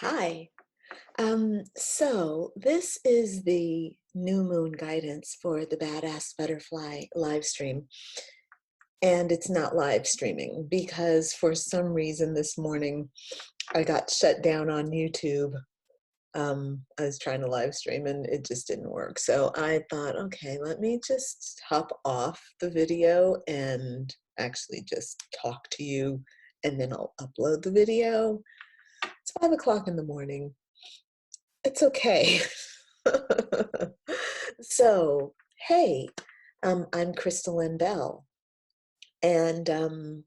Hi. So this is the new moon guidance for the Badass Butterfly live stream. And it's not live streaming because for some reason this morning I got shut down on YouTube. I was trying to live stream and it just didn't work. So I thought, okay, let me just hop off the video and actually just talk to you, and then I'll upload the video. It's 5 o'clock in the morning. It's okay. So, hey, I'm Crystalline Bell, and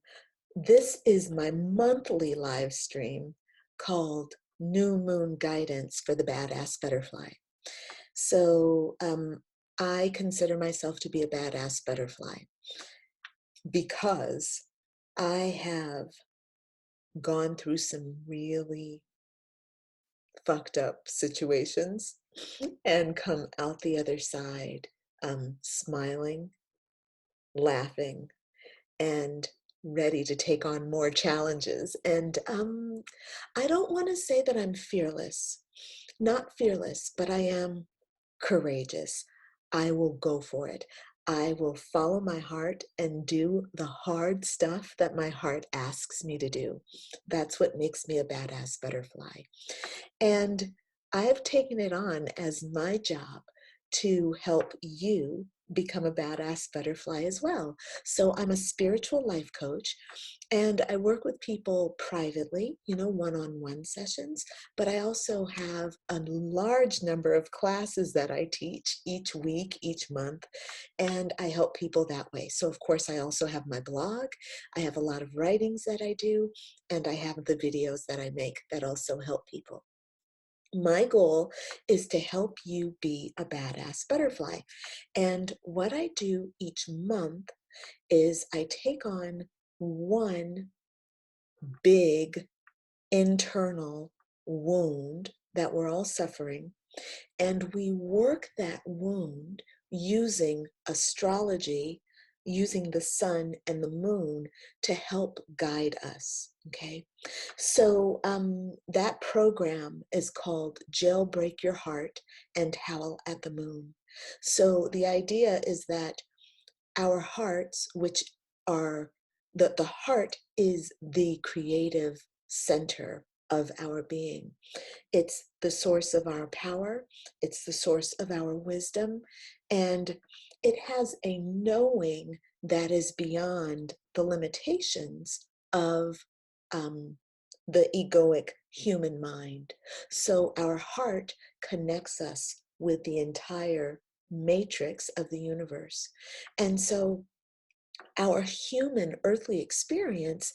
this is my monthly live stream called New Moon Guidance for the Badass Butterfly. So, I consider myself to be a badass butterfly because I have gone through some really fucked up situations and come out the other side smiling, laughing, and ready to take on more challenges. And I don't want to say that I'm fearless, not fearless, but I am courageous. I will go for it. I will follow my heart and do the hard stuff that my heart asks me to do. That's what makes me a badass butterfly. And I have taken it on as my job to help you become a badass butterfly as well. So I'm a spiritual life coach, and I work with people privately, one-on-one sessions, but I also have a large number of classes that I teach each week, each month, and I help people that way. So of course I also have my blog, I have a lot of writings that I do, and I have the videos that I make that also help people. My goal is to help you be a badass butterfly. And what I do each month is I take on one big internal wound that we're all suffering, and we work that wound using astrology, using the sun and the moon to help guide us. Okay. So that program is called Jailbreak Your Heart and Howl at the Moon. So the idea is that our hearts, which are the heart is the creative center of our being. It's the source of our power, it's the source of our wisdom, and it has a knowing that is beyond the limitations of um, the egoic human mind. So our heart connects us with the entire matrix of the universe. And so our human earthly experience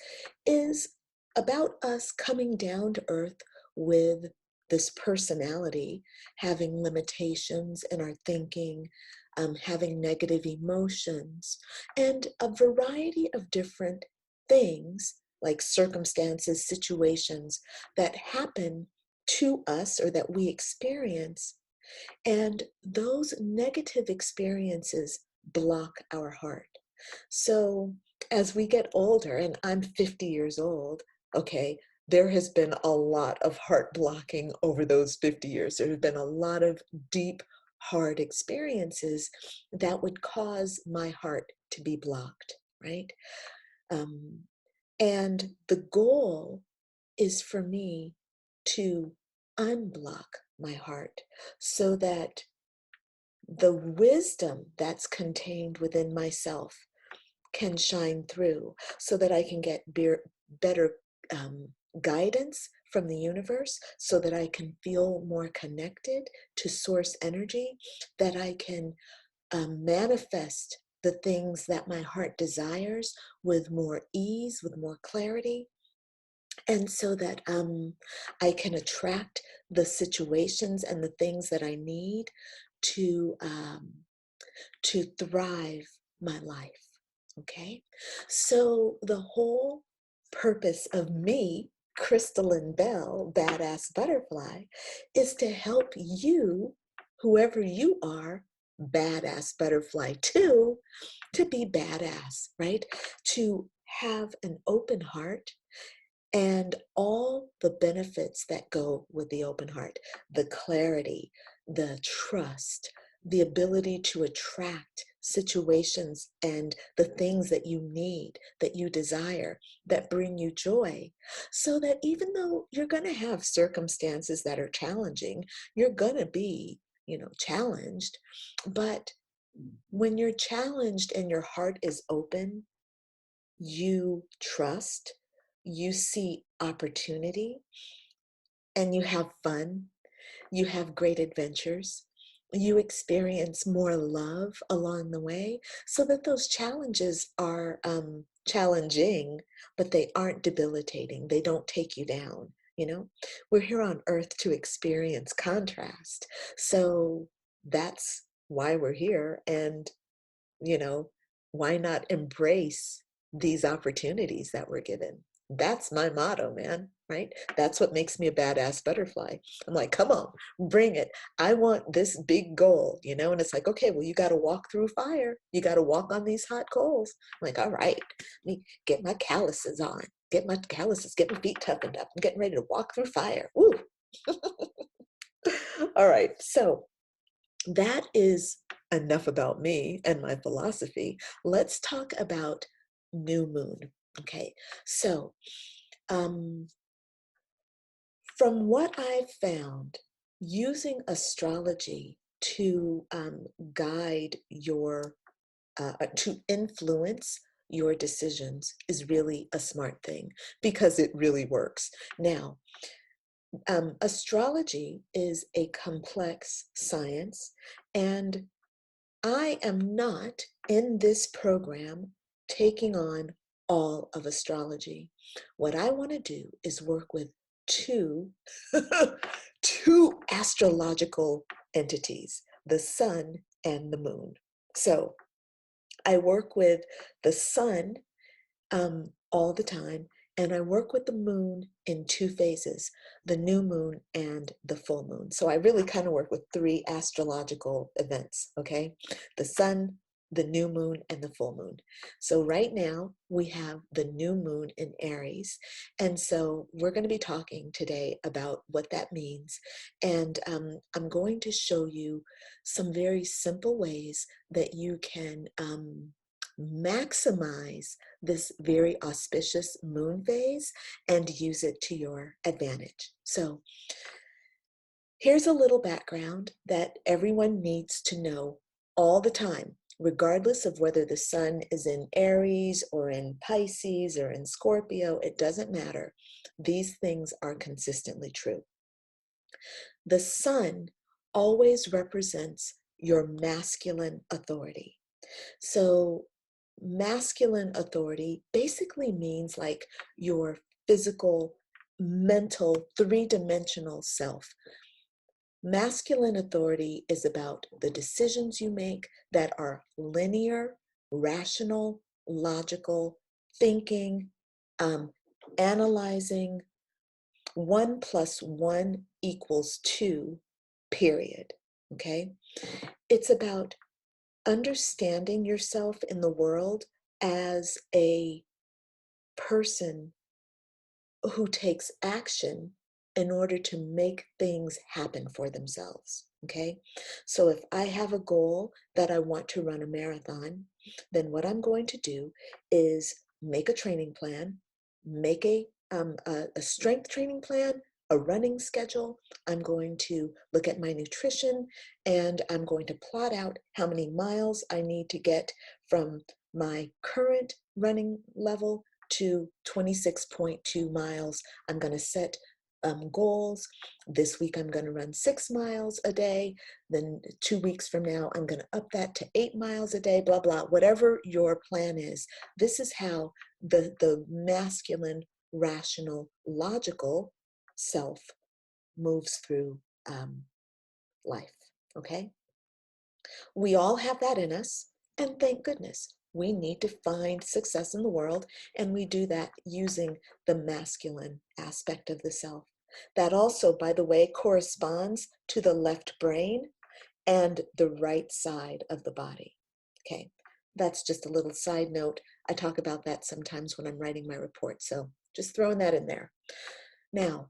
is about us coming down to earth with this personality, having limitations in our thinking, having negative emotions, and a variety of different things like circumstances, situations that happen to us or that we experience. And those negative experiences block our heart. So as we get older, and I'm 50 years old, okay, there has been a lot of heart blocking over those 50 years. There have been a lot of deep, hard experiences that would cause my heart to be blocked, right? Um, and the goal is for me to unblock my heart so that the wisdom that's contained within myself can shine through, so that I can get better guidance from the universe, so that I can feel more connected to source energy, that I can manifest the things that my heart desires with more ease, with more clarity, and so that I can attract the situations and the things that I need to thrive my life. Okay, so the whole purpose of me, Crystalline Bell, Badass Butterfly, is to help you, whoever you are, badass butterfly too, to be badass, right? To have an open heart and all the benefits that go with the open heart, the clarity, the trust, the ability to attract situations and the things that you need, that you desire, that bring you joy. So that even though you're going to have circumstances that are challenging, you're going to be, challenged. But when you're challenged and your heart is open, you trust, you see opportunity, and you have fun, you have great adventures, you experience more love along the way, so that those challenges are challenging, but they aren't debilitating. They don't take you down. We're here on earth to experience contrast. So that's why we're here. And you know, why not embrace these opportunities that we're given? That's my motto, man, right? That's what makes me a badass butterfly. I'm like, come on, bring it. I want this big goal, and it's like, okay, well, you got to walk through fire. You got to walk on these hot coals. I'm like, all right, let me get my calluses on, get my calluses, get my feet toughened up. I'm getting ready to walk through fire. Woo! All right, so that is enough about me and my philosophy. Let's talk about new moon. Okay, so um, from what I've found, using astrology to guide your, to influence your decisions is really a smart thing because it really works. Now, astrology is a complex science, and I am not in this program taking on all of astrology. What I want to do is work with two, two astrological entities, the sun and the moon. So I work with the sun all the time. And I work with the moon in two phases, the new moon and the full moon. So I really kind of work with three astrological events, okay? The sun, the new moon, and the full moon. So right now we have the new moon in Aries. And so we're going to be talking today about what that means. And I'm going to show you some very simple ways that you can maximize this very auspicious moon phase and use it to your advantage. So here's a little background that everyone needs to know all the time, regardless of whether the sun is in Aries or in Pisces or in Scorpio. It doesn't matter. These things are consistently true. The sun always represents your masculine authority. So masculine authority basically means like your physical, mental, three-dimensional self. Masculine authority is about the decisions you make that are linear, rational, logical, thinking, analyzing. 1 + 1 = 2, period. Okay? It's about understanding yourself in the world as a person who takes action in order to make things happen for themselves. Okay, so if I have a goal that I want to run a marathon, then what I'm going to do is make a training plan, make a strength training plan, a running schedule. I'm going to look at my nutrition, and I'm going to plot out how many miles I need to get from my current running level to 26.2 miles. I'm going to set goals. This week I'm going to run 6 miles a day. Then 2 weeks from now, I'm going to up that to 8 miles a day, blah, blah. Whatever your plan is, this is how the masculine, rational, logical self moves through life, okay? We all have that in us, and thank goodness. We need to find success in the world, and we do that using the masculine aspect of the self. That also, by the way, corresponds to the left brain and the right side of the body. Okay, that's just a little side note. I talk about that sometimes when I'm writing my report, so Just throwing that in there. Now,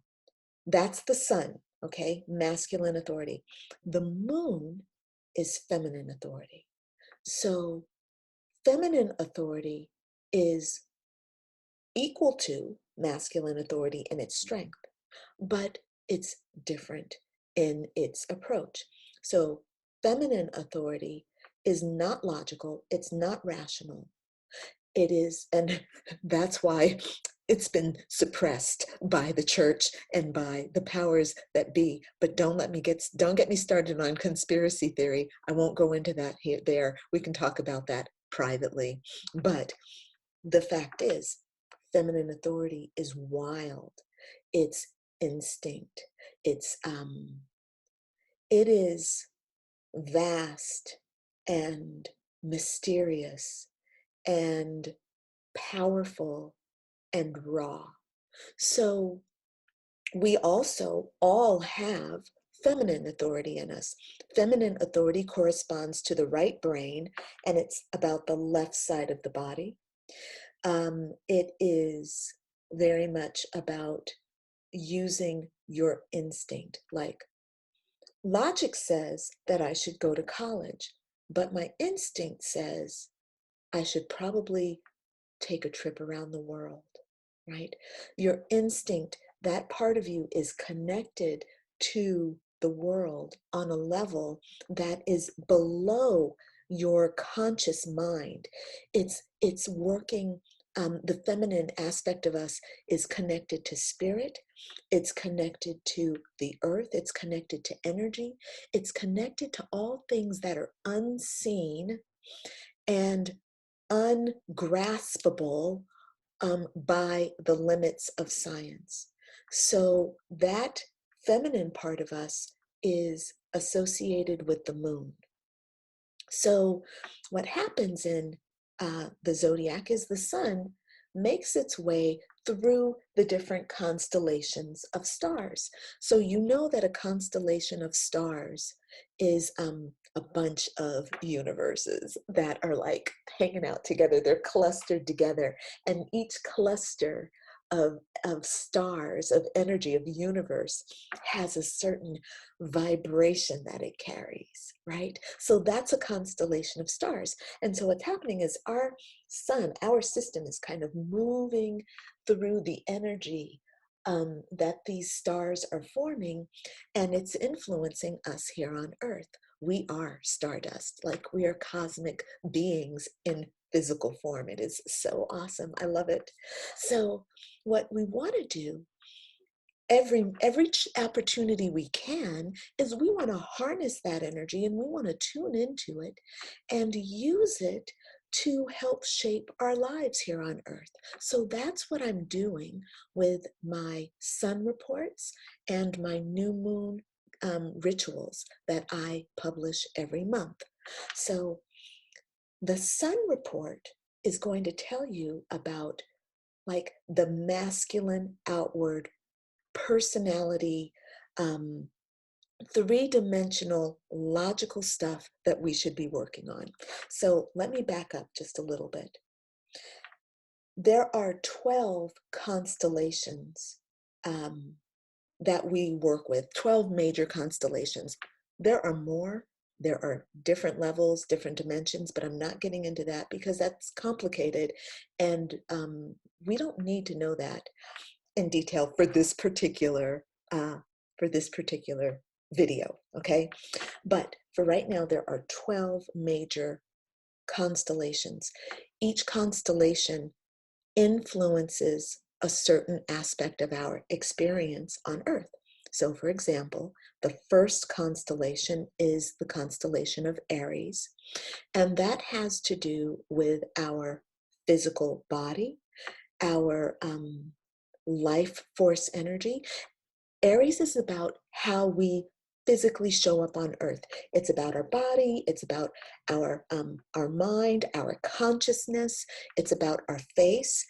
that's the sun, okay? Masculine authority. The moon is feminine authority. So feminine authority is equal to masculine authority in its strength, but it's different in its approach. So feminine authority is not logical, it's not rational. It is, and that's why it's been suppressed by the church and by the powers that be. But don't get me started on conspiracy theory. I won't go into that here there. We can talk about that privately. But the fact is, feminine authority is wild. It's instinct. It is vast and mysterious and powerful and raw. So we also all have feminine authority in us. Feminine authority corresponds to the right brain, and it's about the left side of the body. It is very much about using your instinct. Like, logic says that I should go to college, but my instinct says I should probably take a trip around the world, right? Your instinct, that part of you is connected to the world on a level that is below your conscious mind. It's working. The feminine aspect of us is connected to spirit. It's connected to the earth. It's connected to energy. It's connected to all things that are unseen and ungraspable by the limits of science. So that feminine part of us is associated with the moon. So what happens in the zodiac is the sun makes its way through the different constellations of stars. So you know that a constellation of stars is a bunch of universes that are like hanging out together. They're clustered together, and each cluster of stars, of energy, of the universe has a certain vibration that it carries, right? So that's a constellation of stars. And so what's happening is our sun, our system is kind of moving through the energy that these stars are forming, and it's influencing us here on Earth. We are stardust, like we are cosmic beings in physical form. It is so awesome. I love it. So what we want to do every opportunity we can is we want to harness that energy, and we want to tune into it and use it to help shape our lives here on Earth. So that's what I'm doing with my sun reports and my new moon rituals that I publish every month. So the sun report is going to tell you about like the masculine outward personality, three-dimensional logical stuff that we should be working on. So let me back up just a little bit. There are 12 constellations that we work with, 12 major constellations. There are more. There are different levels, different dimensions, but I'm not getting into that because that's complicated, and we don't need to know that in detail for this particular video, okay? But for right now, there are 12 major constellations. Each constellation influences a certain aspect of our experience on Earth. So for example, the first constellation is the constellation of Aries, and that has to do with our physical body, our life force energy. Aries is about how we physically show up on Earth. It's about our body. It's about our mind, our consciousness. It's about our face.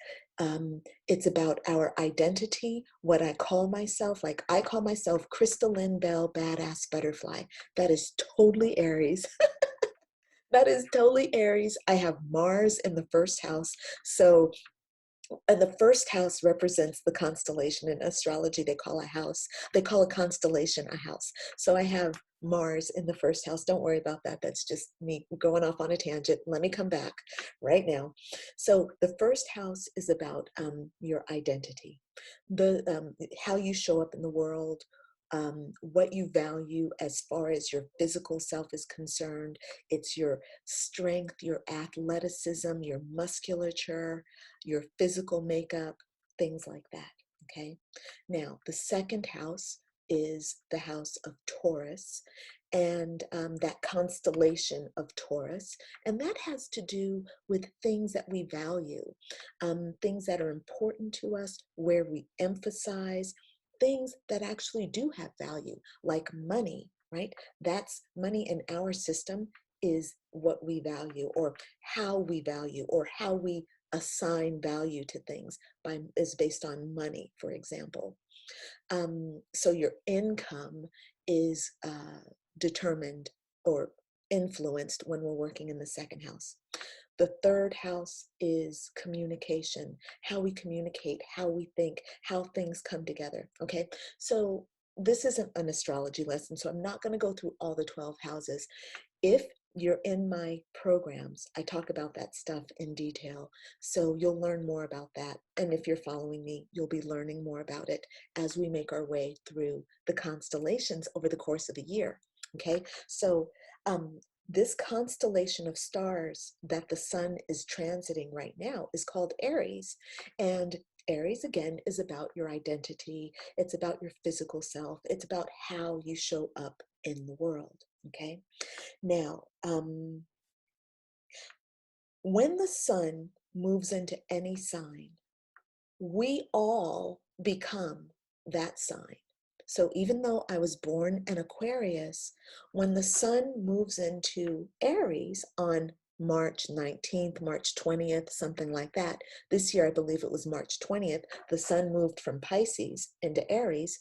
It's about our identity, what I call myself. Like I call myself Crystalline Bell Badass Butterfly. That is totally Aries. That is totally Aries. I have Mars in the first house. So the first house represents the constellation. In astrology, they call a house, they call a constellation a house. So I have Mars in the first house. Don't worry about that. That's just me going off on a tangent. Let me come back right now. So the first house is about your identity, how you show up in the world, what you value as far as your physical self is concerned. It's your strength, your athleticism, your musculature, your physical makeup, things like that. Okay. Now, the second house is the house of Taurus, and that constellation of Taurus. And that has to do with things that we value, things that are important to us, where we emphasize things that actually do have value, like money, right? That's money in our system is what we value, or how we value, or how we assign value to things is based on money, for example. So your income is determined or influenced when we're working in the second house. The third house is communication, how we communicate, how we think, how things come together. Okay, so this isn't an astrology lesson, so I'm not going to go through all the 12 houses. If you're in my programs, I talk about that stuff in detail. So you'll learn more about that. And if you're following me, you'll be learning more about it as we make our way through the constellations over the course of a year. Okay, so this constellation of stars that the sun is transiting right now is called Aries. And Aries, again, is about your identity. It's about your physical self. It's about how you show up in the world. Okay. Now, when the sun moves into any sign, we all become that sign. So even though I was born an Aquarius, when the sun moves into Aries on March 19th, March 20th, something like that. This year, I believe it was March 20th, the sun moved from Pisces into Aries.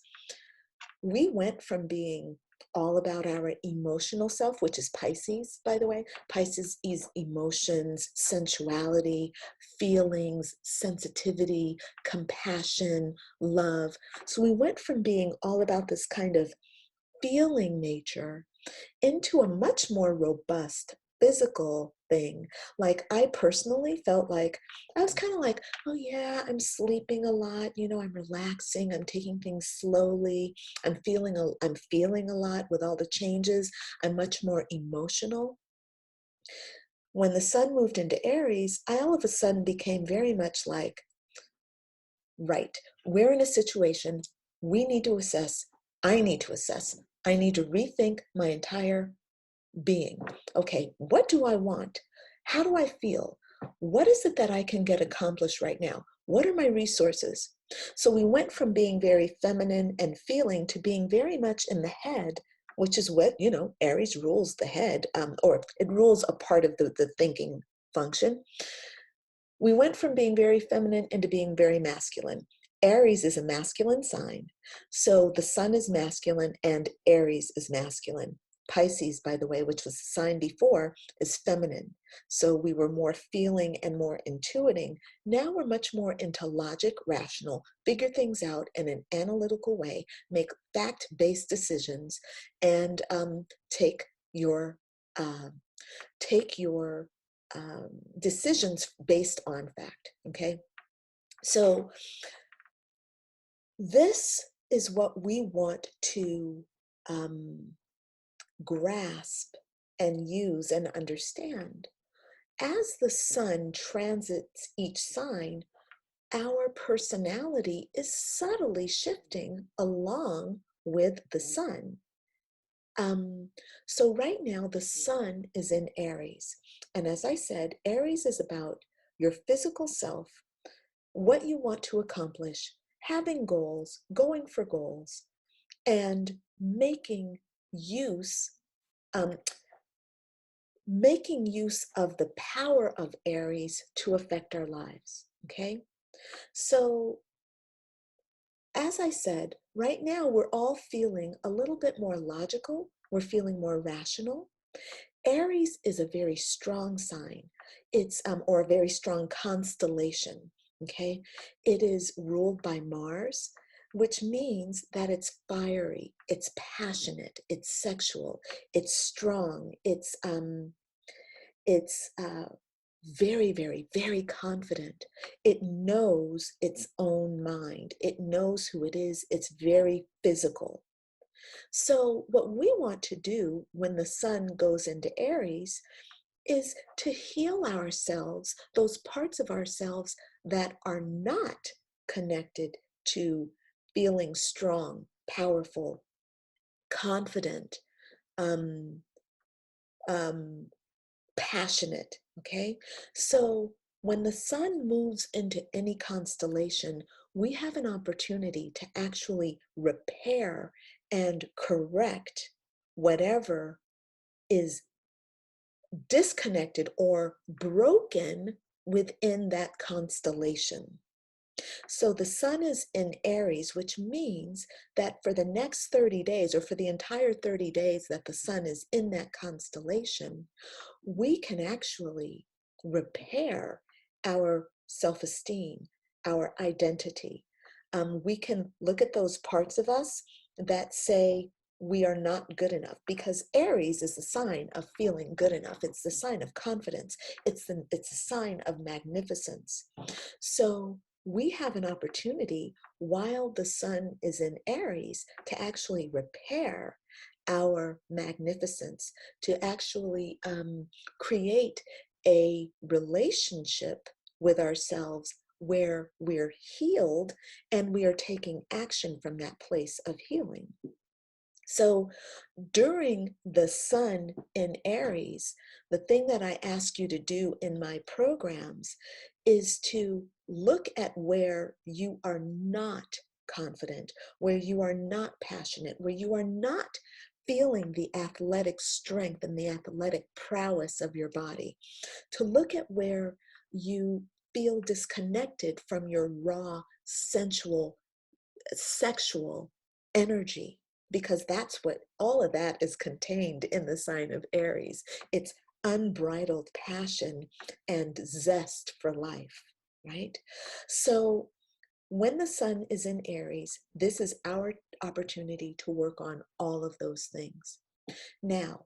We went from being all about our emotional self, which is Pisces, by the way. Pisces is emotions, sensuality, feelings, sensitivity, compassion, love. So we went from being all about this kind of feeling nature into a much more robust physical thing. Like I personally felt like I was kind of like, oh yeah, I'm sleeping a lot, I'm relaxing, I'm taking things slowly, I'm feeling a lot with all the changes. I'm much more emotional. When the sun moved into Aries, I all of a sudden became very much like, right, we're in a situation, we need to assess, I need to assess, I need to rethink my entire being. Okay, what do I want? How do I feel? What is it that I can get accomplished right now? What are my resources? So we went from being very feminine and feeling to being very much in the head, which is what, Aries rules the head, or it rules a part of the thinking function. We went from being very feminine into being very masculine. Aries is a masculine sign. So the sun is masculine and Aries is masculine. Pisces, by the way, which was the sign before, is feminine. So we were more feeling and more intuiting. Now we're much more into logic, rational, figure things out in an analytical way, make fact-based decisions, and take your take your decisions based on fact. Okay, so this is what we want to grasp and use and understand. As the sun transits each sign, our personality is subtly shifting along with the sun. So right now the sun is in Aries. And as I said, Aries is about your physical self, what you want to accomplish, having goals, going for goals, and um, making use of the power of Aries to affect our lives. Okay? So as I said, right now we're all feeling a little bit more logical. We're feeling more rational. Aries is a very strong sign. It's or a very strong constellation. okay? It is ruled by Mars, which means that it's fiery, it's passionate, it's sexual, it's strong, it's very, very, very confident. It knows its own mind. It knows who it is. It's very physical. So what we want to do when the sun goes into Aries is to heal ourselves, those parts of ourselves that are not connected to feeling strong, powerful, confident, um, um, passionate, okay? So when the sun moves into any constellation, we have an opportunity to actually repair and correct whatever is disconnected or broken within that constellation. So the sun is in Aries, which means that for the next 30 days, or for the entire 30 days that the sun is in that constellation, we can actually repair our self-esteem, our identity. We can look at those parts of us that say we are not good enough, because Aries is a sign of feeling good enough. It's the sign of confidence. It's a sign of magnificence. So we have an opportunity while the sun is in Aries to actually repair our magnificence, to actually create a relationship with ourselves where we're healed and we are taking action from that place of healing. So during the sun in Aries, the thing that I ask you to do in my programs is to look at where you are not confident, where you are not passionate, where you are not feeling the athletic strength and the athletic prowess of your body, to look at where you feel disconnected from your raw, sensual, sexual energy, because that's what all of that is contained in the sign of Aries. It's unbridled passion and zest for life, right? So when the sun is in Aries, this is our opportunity to work on all of those things. Now,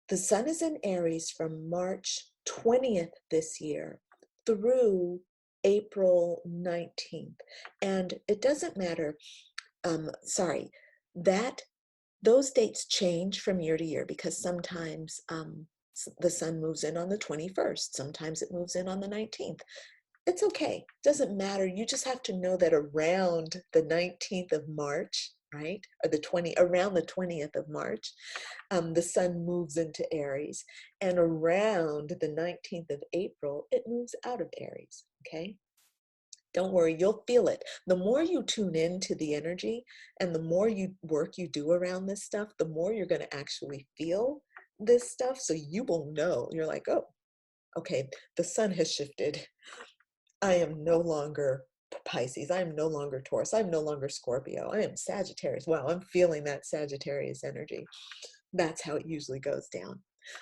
the sun is in Aries from March 20th this year through April 19th. And it doesn't matter, sorry, that those dates change from year to year, because sometimes the sun moves in on the 21st, sometimes it moves in on the 19th. It's okay, doesn't matter. You just have to know that around the 19th of March, right, or around the 20th of March, the sun moves into Aries, and around the 19th of April, it moves out of Aries, okay? Don't worry, you'll feel it. The more you tune into the energy and the more work you do around this stuff, the more you're going to actually feel this stuff. So you will know. You're like, oh, okay, the sun has shifted. I am no longer Pisces. I am no longer Taurus. I'm no longer Scorpio. I am Sagittarius. Wow, I'm feeling that Sagittarius energy. That's how it usually goes down.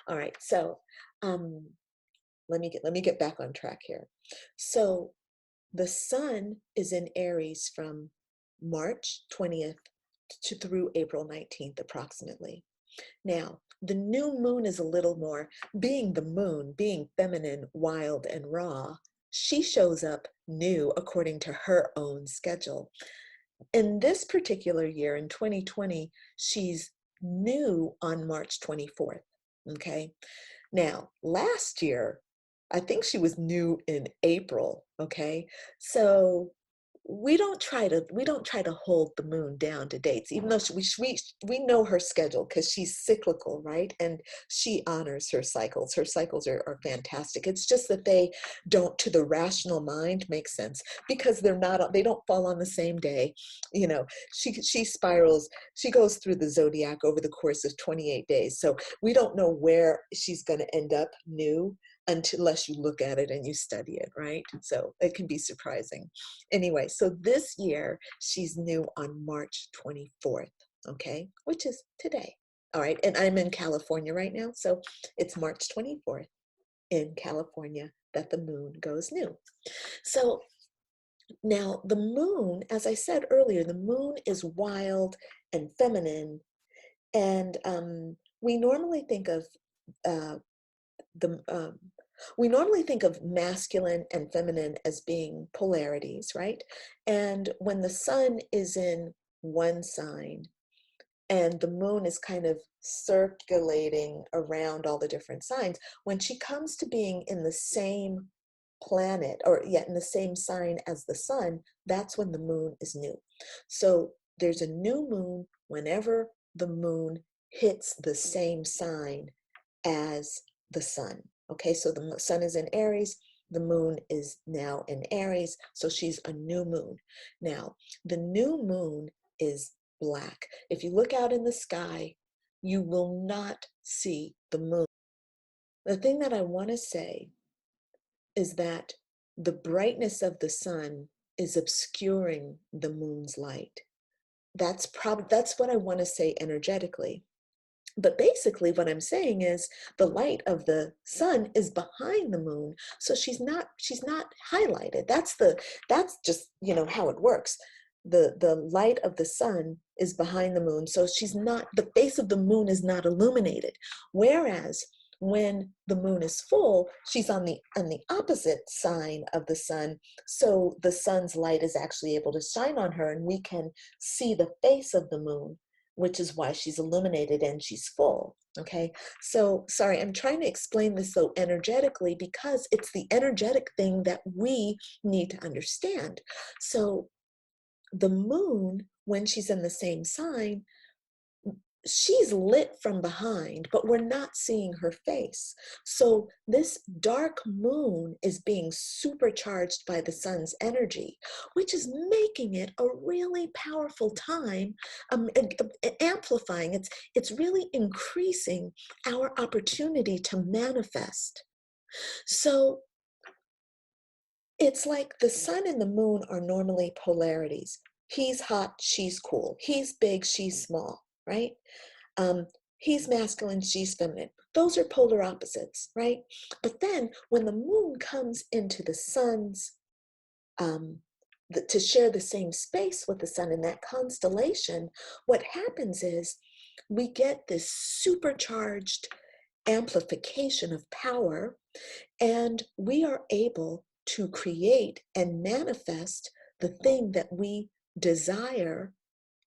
All right, so let me get back on track here. So the sun is in Aries from March 20th to through April 19th approximately. Now, the new moon is a little more, being the moon, being feminine, wild, and raw, she shows up new according to her own schedule. In this particular year, in 2020, she's new on March 24th, okay? Now, last year, I think she was new in April, okay? So we don't try to hold the moon down to dates, even though we know her schedule because she's cyclical, right? And she honors her cycles. Her cycles are fantastic. It's just that they don't, to the rational mind, make sense, because they don't fall on the same day. You know, she spirals, she goes through the zodiac over the course of 28 days. So we don't know where she's going to end up new unless you look at it and you study it, right? So it can be surprising. Anyway, so this year she's new on March 24th, okay, which is today. All right, and I'm in California right now, so it's March 24th in California that the moon goes new. So Now, the moon, as I said earlier, the moon is wild and feminine, and we normally think of uh, the we normally think of masculine and feminine as being polarities, right? And when the sun is in one sign and the moon is kind of circulating around all the different signs, when she comes to being in the same planet, or yet in the same sign as the sun, that's when the moon is new. So there's a new moon whenever the moon hits the same sign as the sun. Okay, so the sun is in Aries, the moon is now in Aries, so she's a new moon. Now, the new moon is black. If you look out in the sky, you will not see the moon. The thing that I want to say is that the brightness of the sun is obscuring the moon's light. That's what I want to say energetically. But basically what I'm saying is the light of the sun is behind the moon, so she's not highlighted. That's just, how it works. The light of the sun is behind the moon, so the face of the moon is not illuminated. Whereas when the moon is full, she's on the opposite sign of the sun, so the sun's light is actually able to shine on her and we can see the face of the moon, which is why she's illuminated and she's full. Okay, so sorry, I'm trying to explain this so energetically because it's the energetic thing that we need to understand. So the moon, when she's in the same sign, she's lit from behind, but we're not seeing her face. So this dark moon is being supercharged by the sun's energy, which is making it a really powerful time, amplifying. It's really increasing our opportunity to manifest. So it's like the sun and the moon are normally polarities. He's hot, she's cool. He's big, she's small, right? Um, he's masculine, she's feminine. Those are polar opposites, right? But then when the moon comes into the sun's, to share the same space with the sun in that constellation, what happens is we get this supercharged amplification of power, and we are able to create and manifest the thing that we desire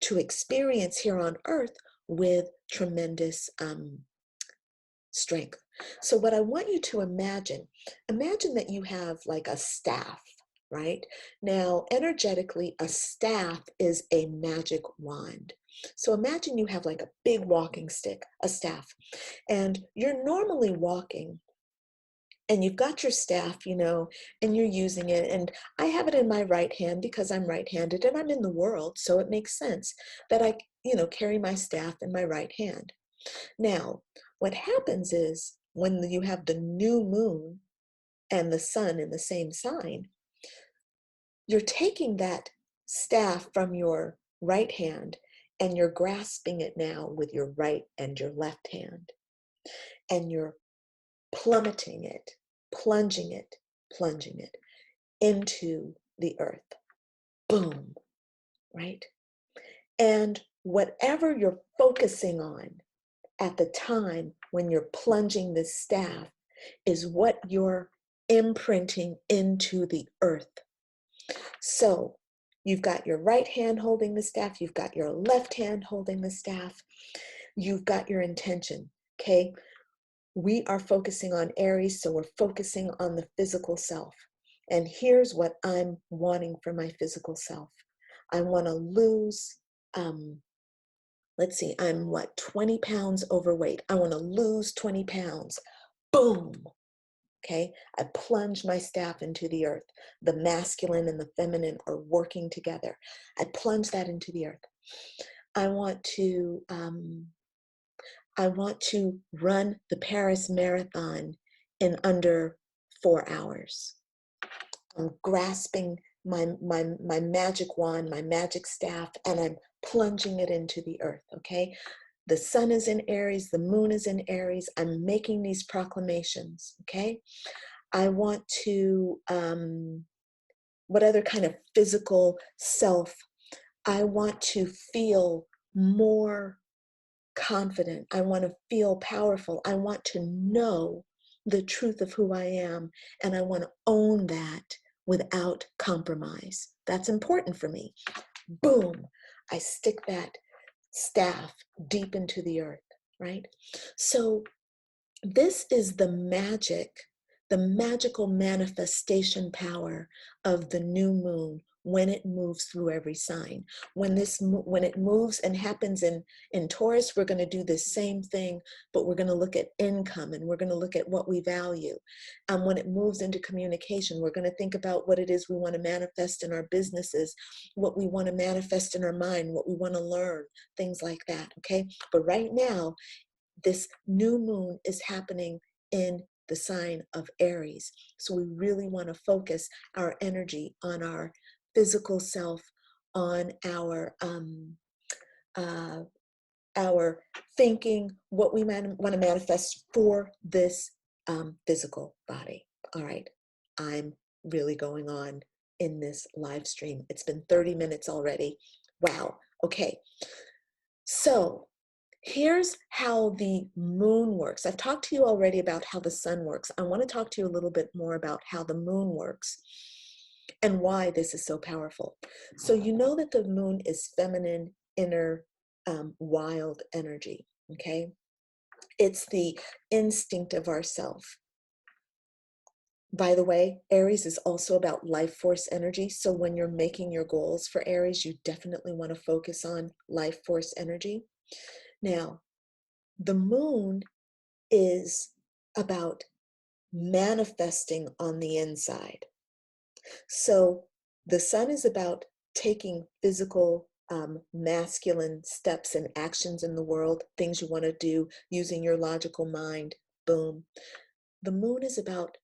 to experience here on earth with tremendous strength. So what I want you to imagine that you have like a staff, right? Now, energetically, a staff is a magic wand. So imagine you have like a big walking stick, a staff, and you're normally walking and you've got your staff, and you're using it. And I have it in my right hand because I'm right-handed and I'm in the world. So it makes sense that I, carry my staff in my right hand. Now, what happens is when you have the new moon and the sun in the same sign, you're taking that staff from your right hand and you're grasping it now with your right and your left hand. And you're plummeting it, plunging it, plunging it into the earth. Boom, right? And whatever you're focusing on at the time when you're plunging this staff is what you're imprinting into the earth. So you've got your right hand holding the staff, you've got your left hand holding the staff, you've got your intention, okay? We are focusing on Aries, so we're focusing on the physical self. And here's what I'm wanting for my physical self. I want to lose, let's see, I'm 20 pounds overweight. I want to lose 20 pounds. Boom. Okay, I plunge my staff into the earth. The masculine and the feminine are working together. I plunge that into the earth. I want to run the Paris Marathon in under 4 hours. I'm grasping my magic wand, my magic staff, and I'm plunging it into the earth, okay? The sun is in Aries, the moon is in Aries. I'm making these proclamations, okay? I want to what other kind of physical self? I want to feel more confident. I want to feel powerful. I want to know the truth of who I am, and I want to own that without compromise. That's important for me. Boom, I stick that staff deep into the earth, right? So this is the magical manifestation power of the new moon when it moves through every sign. When it moves and happens in Taurus, we're going to do the same thing, but we're going to look at income and we're going to look at what we value. When it moves into communication, we're going to think about what it is we want to manifest in our businesses, what we want to manifest in our mind, what we want to learn, things like that, okay? But right now, this new moon is happening in the sign of Aries. So we really want to focus our energy on our physical self, on our thinking, what we want to manifest for this physical body. All right, I'm really going on in this live stream. It's been 30 minutes already. Wow. Okay. So here's how the moon works. I've talked to you already about how the sun works. I want to talk to you a little bit more about how the moon works and why this is so powerful. So you know that the moon is feminine, inner, wild energy, okay? It's the instinct of ourself. By the way, Aries is also about life force energy. So when you're making your goals for Aries, you definitely want to focus on life force energy. Now, the moon is about manifesting on the inside. So the sun is about taking physical, masculine steps and actions in the world, things you want to do using your logical mind. Boom. The moon is about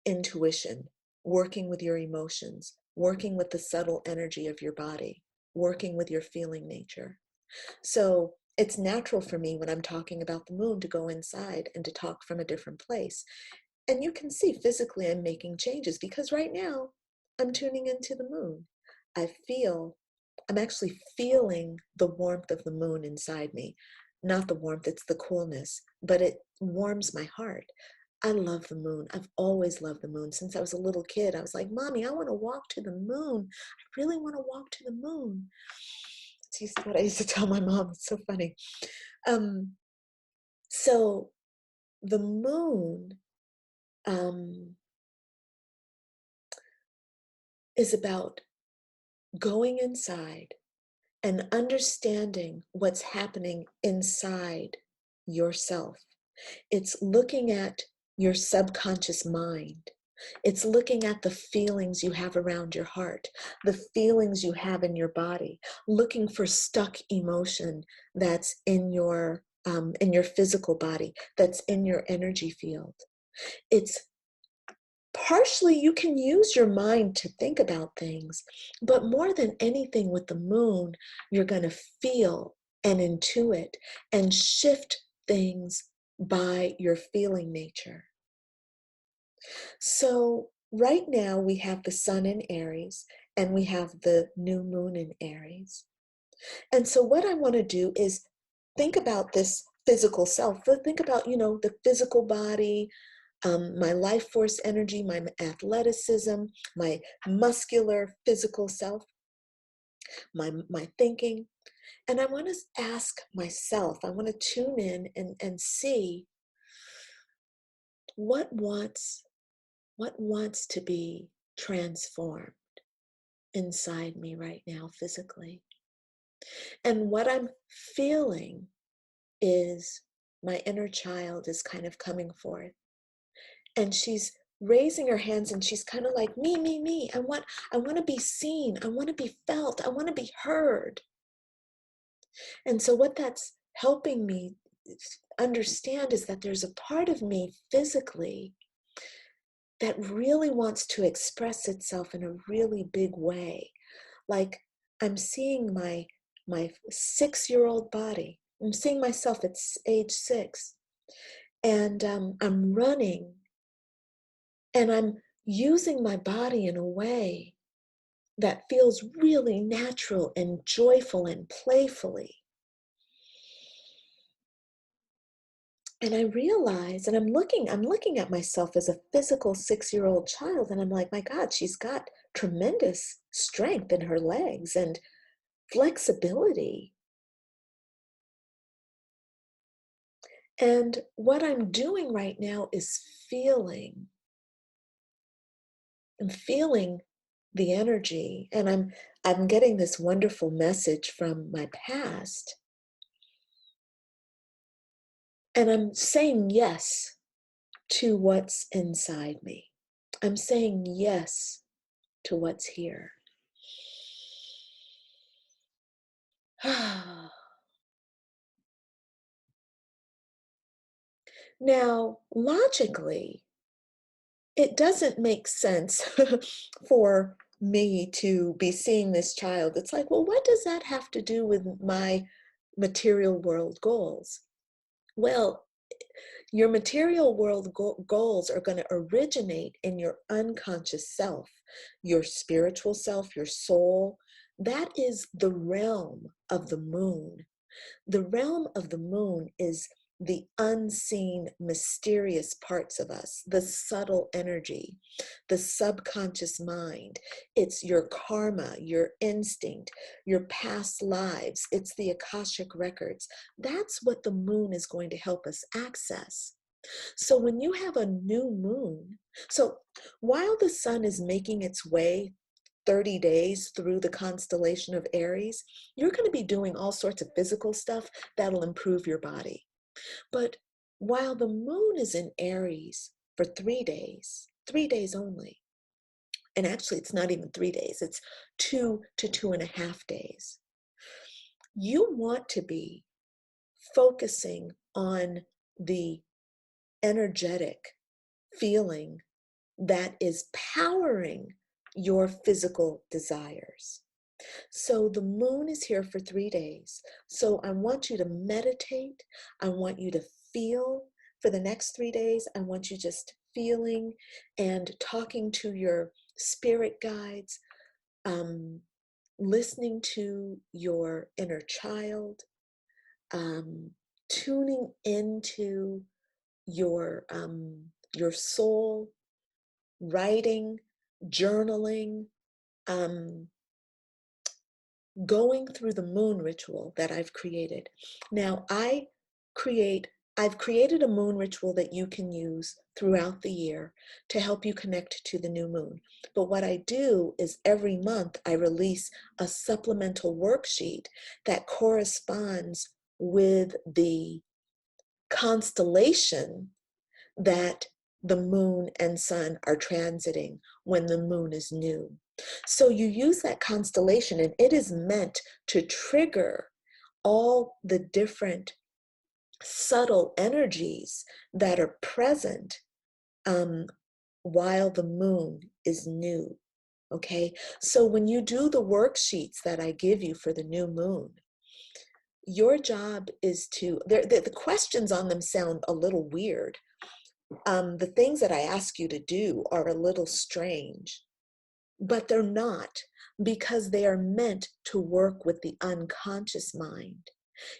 intuition, working with your emotions, working with the subtle energy of your body, working with your feeling nature. So it's natural for me when I'm talking about the moon to go inside and to talk from a different place. And you can see physically I'm making changes because right now I'm tuning into the moon. I'm actually feeling the warmth of the moon inside me. Not the warmth, it's the coolness, but it warms my heart. I love the moon. I've always loved the moon. Since I was a little kid, I was like, Mommy, I want to walk to the moon. I really want to walk to the moon. It's what I used to tell my mom. It's so funny. So the moon is about going inside and understanding what's happening inside yourself. It's looking at your subconscious mind. It's looking at the feelings you have around your heart, the feelings you have in your body, looking for stuck emotion that's in your physical body, that's in your energy field. It's partially you can use your mind to think about things, but more than anything with the moon, you're going to feel and intuit and shift things by your feeling nature. So right now we have the sun in Aries and we have the new moon in Aries. And so what I want to do is think about this physical self. Think about, the physical body, my life force energy, my athleticism, my muscular physical self, my thinking. And I want to ask myself, I want to tune in and see what wants to be transformed inside me right now physically. And what I'm feeling is my inner child is kind of coming forth. And she's raising her hands and she's kind of like, me. I want to be seen. I want to be felt. I want to be heard. And so what that's helping me understand is that there's a part of me physically that really wants to express itself in a really big way. Like I'm seeing my 6-year-old body. I'm seeing myself at age 6. And I'm running. And I'm, using my body in a way that feels really natural and joyful and playfully. And I realize, and I'm looking at myself as a physical 6-year-old child, and I'm like, my God, she's got tremendous strength in her legs and flexibility. And what I'm doing right now is I'm feeling the energy, and I'm getting this wonderful message from my past. And I'm saying yes to what's inside me. I'm saying yes to what's here. Now, logically, it doesn't make sense for me to be seeing this child. It's like, well, what does that have to do with my material world goals? Well, your material world goals are going to originate in your unconscious self, your spiritual self, your soul. That is the realm of the moon. The realm of the moon is the unseen, mysterious parts of us, the subtle energy, the subconscious mind. It's your karma, your instinct, your past lives. It's the Akashic records. That's what the moon is going to help us access. So when you have a new moon, so while the sun is making its way 30 days through the constellation of Aries, you're going to be doing all sorts of physical stuff that'll improve your body. But while the moon is in Aries for 3 days only, and actually it's not even 3 days, it's 2 to 2.5 days, you want to be focusing on the energetic feeling that is powering your physical desires. So the moon is here for 3 days. So I want you to meditate. I want you to feel for the next 3 days. I want you just feeling and talking to your spirit guides, um, listening to your inner child, um, tuning into your soul, writing, journaling, um, going through the moon ritual that I've created. Now, I've created a moon ritual that you can use throughout the year to help you connect to the new moon. But what I do is every month I release a supplemental worksheet that corresponds with the constellation that the moon and sun are transiting when the moon is new. So you use that constellation, and it is meant to trigger all the different subtle energies that are present um, while the moon is new. Okay, so when you do the worksheets that I give you for the new moon, your job is to, the questions on them sound a little weird. The things that I ask you to do are a little strange, but they're not, because they are meant to work with the unconscious mind.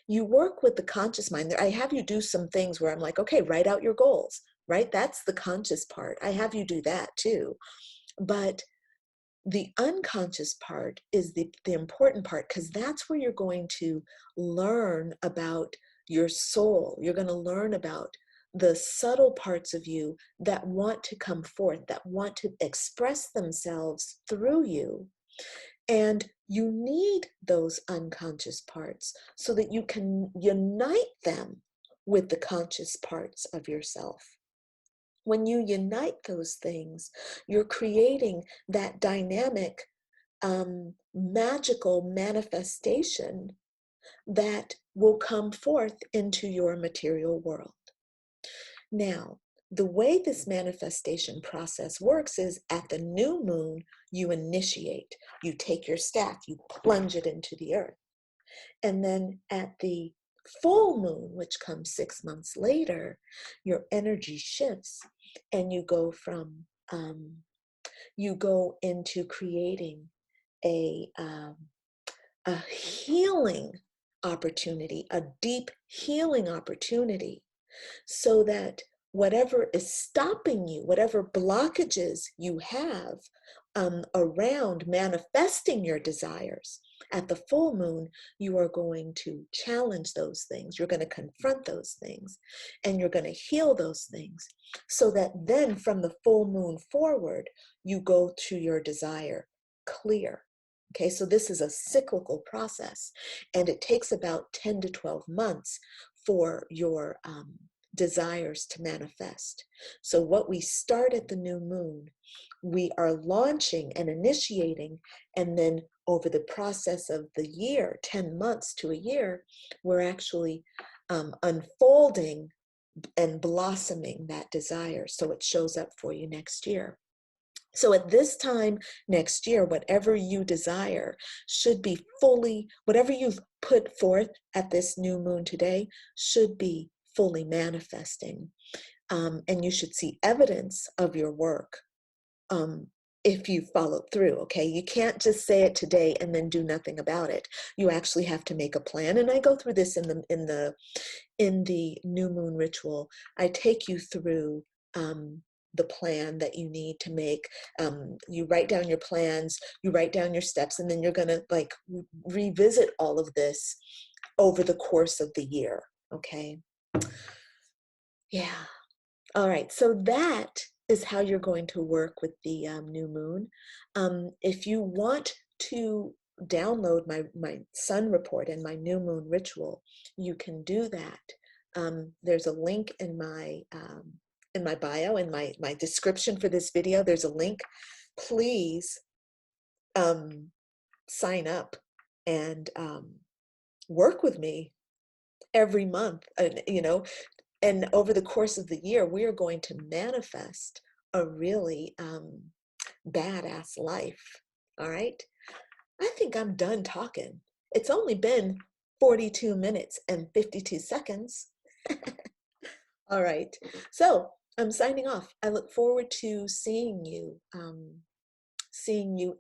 You work with the conscious mind. I have you do some things where I'm like, okay, write out your goals, right? That's the conscious part. I have you do that too. But the unconscious part is the important part, because that's where you're going to learn about your soul. You're going to learn about the subtle parts of you that want to come forth, that want to express themselves through you. And you need those unconscious parts so that you can unite them with the conscious parts of yourself. When you unite those things, you're creating that dynamic, magical manifestation that will come forth into your material world. Now, the way this manifestation process works is at the new moon, you initiate. You take your staff, you plunge it into the earth. And then at the full moon, which comes 6 months later, your energy shifts and you go from you go into creating a, um, a healing opportunity, a deep healing opportunity, so that whatever is stopping you, whatever blockages you have around manifesting your desires, at the full moon, you are going to challenge those things. You're going to confront those things, and you're going to heal those things, so that then from the full moon forward, you go to your desire clear. Okay, so this is a cyclical process, and it takes about 10 to 12 months for your desires to manifest. So what we start at the new moon, we are launching and initiating, and then over the process of the year, 10 months to a year, we're actually unfolding and blossoming that desire so it shows up for you next year. So at this time next year, whatever you desire should be fully, whatever you've put forth at this new moon today should be fully manifesting. And you should see evidence of your work if you follow through, okay? You can't just say it today and then do nothing about it. You actually have to make a plan. And I go through this in the new moon ritual. I take you through the plan that you need to make. You write down your plans, you write down your steps, and then you're going to like revisit all of this over the course of the year. Okay. Yeah. All right. So that is how you're going to work with the new moon. If you want to download my sun report and my new moon ritual, you can do that. There's a link in my bio, in my description for this video. There's a link. Please sign up and work with me every month. And over the course of the year, we are going to manifest a really badass life. All right. I think I'm done talking. It's only been 42 minutes and 52 seconds. All right. So I'm signing off. I look forward to seeing you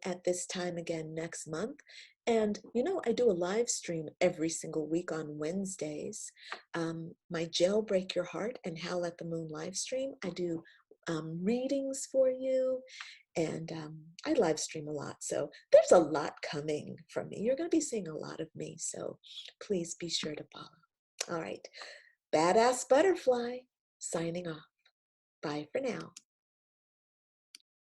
at this time again next month. And I do a live stream every single week on Wednesdays. My Jailbreak Your Heart and Howl at the Moon live stream. I do readings for you, and I live stream a lot. So there's a lot coming from me. You're going to be seeing a lot of me. So please be sure to follow. All right. Badass Butterfly signing off. Bye for now.